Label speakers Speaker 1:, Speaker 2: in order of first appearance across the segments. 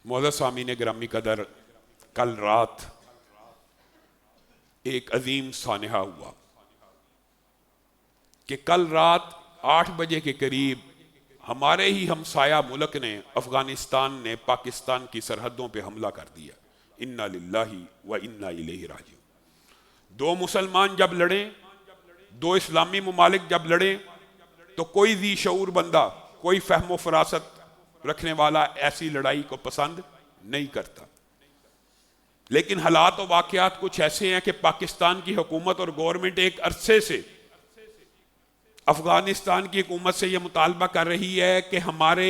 Speaker 1: मौला सामीन ग्रामी कदर, कल रात एक अजीम सानहा हुआ कि कल रात 8 बजे के करीब हमारे ही हमसाया मुल्क ने, अफगानिस्तान ने पाकिस्तान की सरहदों पे हमला कर दिया। इन्ना लिल्लाही व इन्ना इलैहि राजिऊन। दो मुसलमान जब लड़े, दो इस्लामी मुमालिक जब लड़े, तो कोई ज़ी शऊर बंदा, कोई फहमो फरासत रखने वाला ऐसी लड़ाई को पसंद नहीं करता। लेकिन हालात और वाक़यात कुछ ऐसे हैं कि पाकिस्तान की हुकूमत और गवर्नमेंट एक अरसे से अफगानिस्तान की हुकूमत से यह मुतालबा कर रही है कि हमारे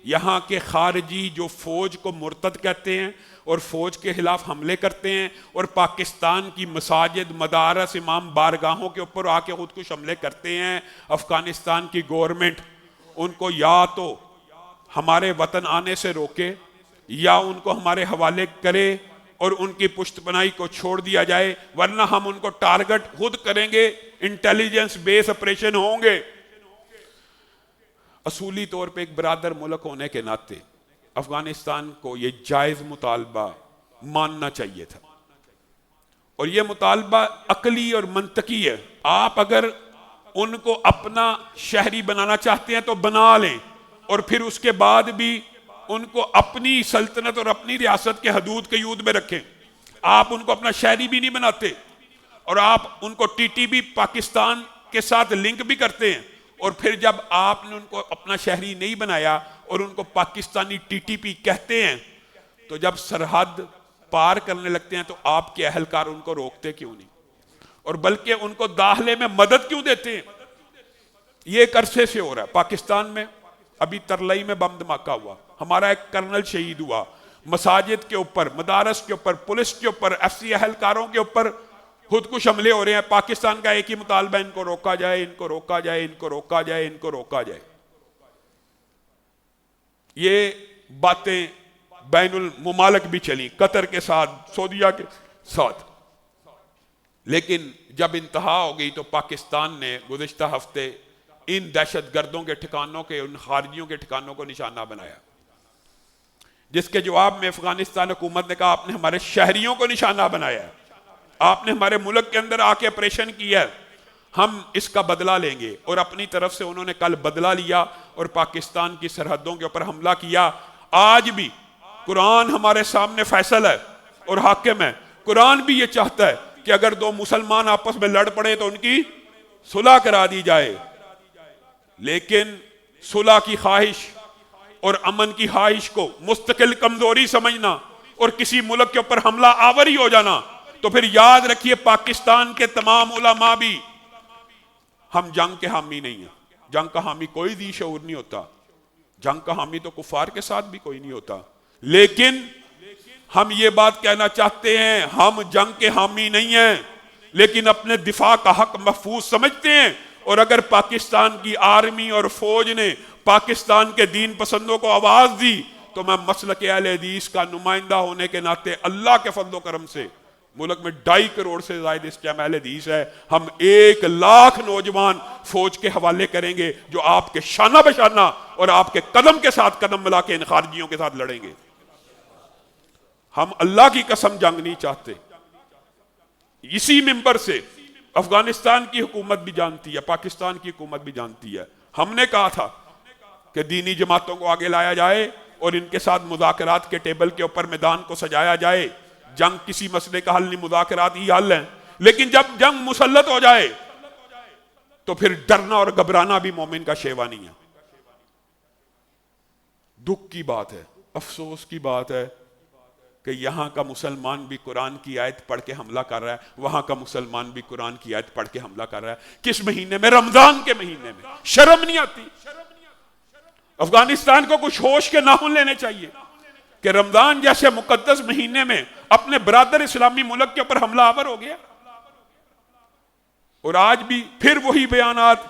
Speaker 1: यहाँ के खारजी जो फ़ौज को मुर्तद कहते हैं और फ़ौज के खिलाफ हमले करते हैं और पाकिस्तान की मसाजिद, मदारस, इमाम बारगाहों के ऊपर आके खुदकुश हमले करते हैं, अफगानिस्तान की गवर्नमेंट उनको या तो हमारे वतन आने से रोके या उनको हमारे हवाले करे और उनकी पुश्तपनाही को छोड़ दिया जाए, वरना हम उनको टारगेट खुद करेंगे, इंटेलिजेंस बेस ऑपरेशन होंगे। असूली तौर पे एक बरादर मुल्क होने के नाते अफगानिस्तान को ये जायज़ मुतालबा मानना चाहिए था और ये मुतालबा अकली और मंतकी है। आप अगर उनको अपना शहरी बनाना चाहते हैं तो बना लें और फिर उसके बाद भी उनको अपनी सल्तनत और अपनी रियासत के हदूद के यूद में रखें। आप उनको अपना शहरी भी नहीं बनाते और आप उनको टीटीपी पाकिस्तान के साथ लिंक भी करते हैं और फिर जब आपने उनको अपना शहरी नहीं बनाया और उनको पाकिस्तानी टीटीपी कहते हैं, तो जब सरहद पार करने लगते हैं तो आपके अहलकार उनको रोकते क्यों नहीं और बल्कि उनको दाखिले में मदद क्यों देते हैं? ये एक अरसे से हो रहा है। पाकिस्तान में अभी तरलई में बम धमाका हुआ, हमारा एक कर्नल शहीद हुआ, मसाजिद के ऊपर, मदारस के ऊपर, पुलिस के ऊपर, एफसी अहलकारों के ऊपर खुदकुश हमले हो रहे हैं। पाकिस्तान का एक ही मुतालबा, इनको रोका जाए, इनको रोका जाए, इनको रोका जाए, इनको रोका जाए। ये बातें बैनुल मुमालिक भी चली, कतर के साथ, सऊदीया के साथ, लेकिन जब इंतहा हो गई तो पाकिस्तान ने गुज़िश्ता हफ्ते इन दहशत गर्दों के ठिकानों के, उन खारजियों के ठिकानों को निशाना बनाया, जिसके जवाब में अफगानिस्तान हुकूमत ने कहा आपने हमारे शहरियों को निशाना बनाया, आपने हमारे मुल्क के अंदर आके ऑपरेशन किया, हम इसका बदला लेंगे। और अपनी तरफ से उन्होंने कल बदला लिया और पाकिस्तान की सरहदों के ऊपर हमला किया। आज भी कुरान हमारे सामने फैसल है और हाकिम है। कुरान भी ये चाहता है कि अगर दो मुसलमान आपस में लड़ पड़े तो उनकी सुलह करा दी जाए, लेकिन सुलह की ख्वाहिश और अमन की ख्वाहिश को मुस्तकिल कमजोरी समझना और किसी मुल्क के ऊपर हमला आवरी हो जाना, तो फिर याद रखिए पाकिस्तान के तमाम उलमा भी, हम जंग के हामी नहीं है। जंग का हामी कोई दी शऊर नहीं होता, जंग का हामी तो कुफार के साथ भी कोई नहीं होता, लेकिन हम ये बात कहना चाहते हैं हम जंग के हामी नहीं हैं, लेकिन अपने दिफा का हक महफूज समझते हैं। और अगर पाकिस्तान की आर्मी और फौज ने पाकिस्तान के दीन पसंदों को आवाज दी तो मैं मसलक अहले हदीस का नुमाइंदा होने के नाते अल्लाह के फजल करम से, मुल्क में 2.5 करोड़ से ज्यादा इस टाइम अहले हदीस है, हम 1 लाख नौजवान फौज के हवाले करेंगे जो आपके शाना बशाना और आपके कदम के साथ कदम मिला के इन खारजियों के साथ लड़ेंगे। हम अल्लाह की कसम जंग नहीं चाहते। इसी मिंबर से अफगानिस्तान की हुकूमत भी जानती है, पाकिस्तान की हुकूमत भी जानती है, हमने कहा था कि दीनी जमातों को आगे लाया जाए और इनके साथ मुज़ाकरात के टेबल के ऊपर मैदान को सजाया जाए। जंग किसी मसले का हल नहीं, मुज़ाकरात ही हल है। लेकिन जब जंग मुसल्लत हो जाए तो फिर डरना और घबराना भी मोमिन का शेवा नहीं है। दुख की बात है, अफसोस की बात है कि यहां का मुसलमान भी कुरान की आयत पढ़ के हमला कर रहा है, वहां का मुसलमान भी कुरान की आयत पढ़ के हमला कर रहा है। किस महीने में? रमजान के महीने में। शर्म नहीं आती? अफगानिस्तान को कुछ होश के नाखून लेने चाहिए कि रमजान जैसे मुकद्दस महीने में अपने बरादर इस्लामी मुल्क के ऊपर हमला आवर हो गया। और आज भी फिर वही बयानात।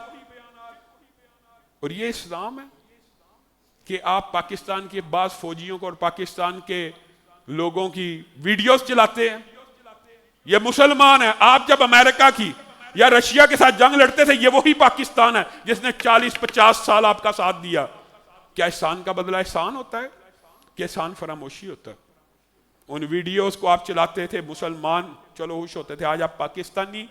Speaker 1: और ये इस्लाम है कि आप पाकिस्तान के बाज फौजियों को और पाकिस्तान के लोगों की वीडियोस चलाते हैं। ये मुसलमान है। आप जब अमेरिका की या रशिया के साथ जंग लड़ते थे, ये वही पाकिस्तान है जिसने 40-50 साल आपका साथ दिया। क्या एहसान का बदला एहसान होता है? कि एहसान फरामोशी होता है। उन वीडियोस को आप चलाते थे, मुसलमान चलो खुश होते थे। आज आप पाकिस्तानी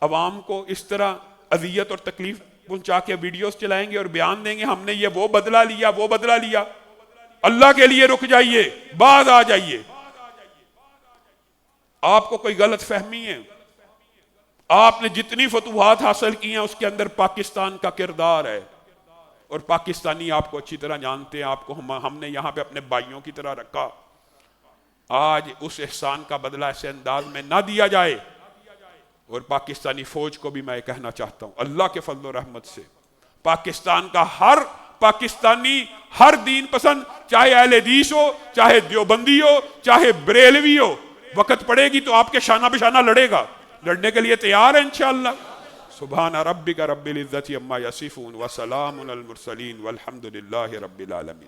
Speaker 1: अवाम को इस तरह अजियत और तकलीफ पहुंचा के वीडियोस चलाएंगे और बयान देंगे हमने ये वो बदला लिया, वो बदला लिया। अल्लाह के लिए रुक जाइए, बाज आ जाइए। आपको कोई गलत फहमी है, आपने जितनी फतूहात हासिल की हैं उसके अंदर पाकिस्तान का किरदार है, और पाकिस्तानी आपको अच्छी तरह जानते हैं। आपको हमने यहां पे अपने भाइयों की तरह रखा। आज उस एहसान का बदला ऐसे अंदाज में ना दिया जाए। और पाकिस्तानी फौज को भी मैं कहना चाहता हूं, अल्लाह के फजल और रहमत से पाकिस्तान का हर पाकिस्तानी, हर दीन पसंद, चाहे अहले हदीस हो, चाहे देवबंदी हो, चाहे बरेलवी हो, वक्त पड़ेगी तो आपके शाना बिशाना लड़ेगा, लड़ने के लिए तैयार है इंशाअल्लाह। सुभान रब्बिका रब्बिल इज्जति अम्मा यसिफून व सलामुन अल मुरसलीन वल्हम्दुलिल्लाहि रब्बिल आलमीन।